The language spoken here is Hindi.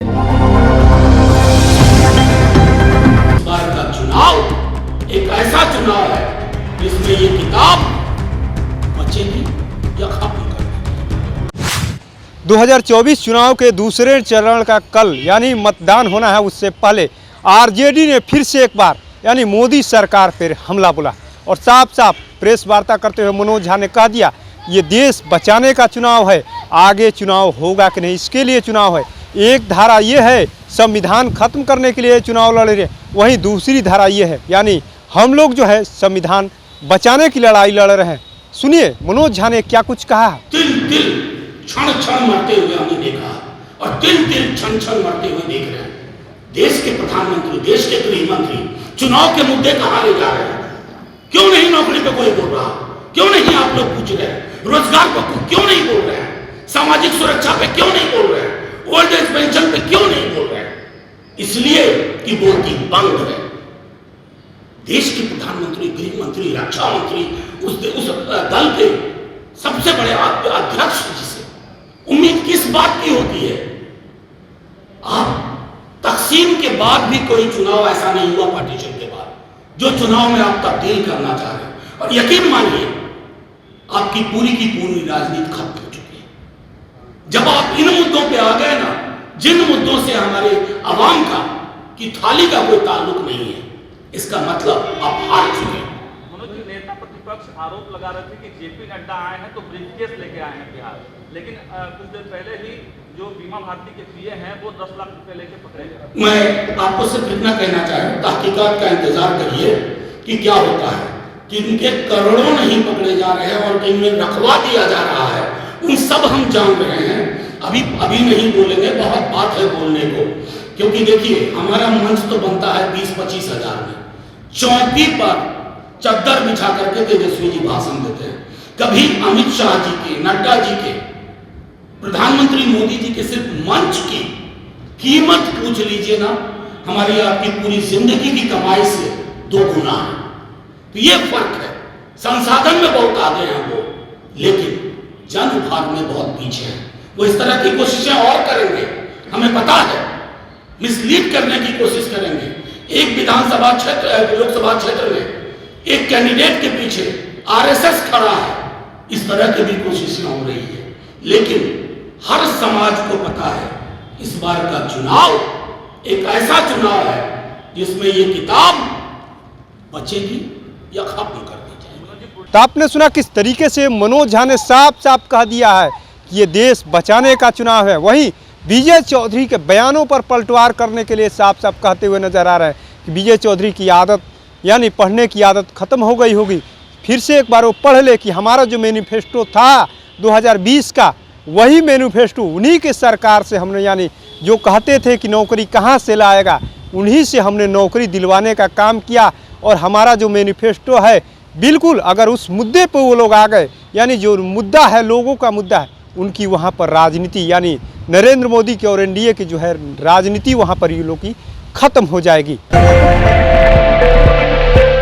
इस बार का चुनाव एक ऐसा चुनाव है जिसमें ये किताब बचेगी या खत्म कर देगी। 2024 चुनाव के दूसरे चरण का कल यानी मतदान होना है, उससे पहले आरजेडी ने फिर से एक बार यानी मोदी सरकार पर हमला बोला और साफ साफ प्रेस वार्ता करते हुए मनोज झा ने कह दिया ये देश बचाने का चुनाव है, आगे चुनाव होगा कि नहीं इसके लिए चुनाव है। एक धारा ये है संविधान खत्म करने के लिए चुनाव लड़ रहे, वहीं दूसरी धारा ये है यानी हम लोग जो है संविधान बचाने की लड़ाई लड़ रहे हैं। सुनिए मनोज झा ने क्या कुछ कहा। तिल तिल क्षण क्षण मरते हुए हमने देखा और तिल तिल क्षण क्षण मरते हुए देख रहे हैं। देश के प्रधानमंत्री, देश के गृह मंत्री चुनाव के मुद्दे कहाँ ले जा रहे हैं? क्यों नहीं नौकरी पे कोई बोल रहा? क्यों नहीं आप लोग पूछ रहे हैं? रोजगार पर क्यों नहीं बोल रहे हैं? सामाजिक सुरक्षा पे क्यों नहीं बोल रहे हैं? ओल्ड एज पेंशन पे क्यों नहीं बोल रहे हैं? इसलिए कि बोलती बंद है। देश के प्रधानमंत्री, गृह मंत्री, रक्षा मंत्री, उस दल के सबसे बड़े अध्यक्ष जिसे उम्मीद किस बात की होती है? आप तकसीम के बाद भी कोई चुनाव ऐसा नहीं हुआ, पार्टीशन के बाद, जो चुनाव में आप तब्दील करना चाह रहे हैं। और यकीन मानिए आपकी पूरी की पूरी राजनीति खत्म हो चुकी है। जब आप इन मुद्दों पे आ गए ना, जिन मुद्दों से हमारे अवाम का की थाली का कोई ताल्लुक नहीं है, इसका मतलब आप हार चुके हैं। नेता प्रतिपक्ष आरोप लगा रहे थे कि जेपी नड्डा आए हैं तो ब्रीफकेस लेके आए हैं बिहार, लेकिन कुछ देर पहले ही जो बीमा भारती के पीए हैं वो 10 लाख रुपए लेके पकड़े गए। मैं आपको सिर्फ इतना कहना चाहूँ, तहकीकात का इंतजार करिए कि क्या होता है। जिनके करोड़ों नहीं पकड़े जा रहे हैं और जिनमें रखवा दिया जा रहा है, उन सब हम जान रहे हैं। अभी नहीं बोलेंगे, बहुत बात है बोलने को, क्योंकि देखिए हमारा मंच तो बनता है 20-25 हजार में। चौकी पर चद्दर बिछा करके तेजस्वी जी भाषण देते हैं। कभी अमित शाह जी के, नड्डा जी के, प्रधानमंत्री मोदी जी के सिर्फ मंच की कीमत पूछ लीजिए ना, हमारी आपकी पूरी जिंदगी की कमाई से 2 गुना है। तो ये फर्क है। संसाधन में बहुत आगे हैं वो, लेकिन जन भाग में बहुत पीछे हैं। वो इस तरह की कोशिशें और करेंगे, हमें पता है, मिसलीड करने की कोशिश करेंगे। एक विधानसभा क्षेत्र, लोकसभा क्षेत्र में एक कैंडिडेट के पीछे आरएसएस खड़ा है, इस तरह की भी कोशिशें हो रही है। लेकिन हर समाज को पता है इस बार का चुनाव एक ऐसा चुनाव है जिसमें ये किताब बचेगी या खत्म कर दी जाएगी। तो आपने सुना किस तरीके से मनोज झा ने साफ साफ कह दिया है कि ये देश बचाने का चुनाव है। वहीं विजय चौधरी के बयानों पर पलटवार करने के लिए साफ साफ कहते हुए नजर आ रहे हैं कि विजय चौधरी की आदत यानी पढ़ने की आदत खत्म हो गई होगी। फिर से एक बार वो पढ़ ले कि हमारा जो मैनिफेस्टो था 2020 का, वही मैनिफेस्टो उन्हीं के सरकार से हमने यानी जो कहते थे कि नौकरी कहाँ से लाएगा, उन्हीं से हमने नौकरी दिलवाने का काम किया। और हमारा जो मैनिफेस्टो है बिल्कुल, अगर उस मुद्दे पर वो लोग आ गए यानी जो मुद्दा है लोगों का मुद्दा है, उनकी वहाँ पर राजनीति यानी नरेंद्र मोदी की और एनडीए की जो है राजनीति वहाँ पर ये लोग की खत्म हो जाएगी।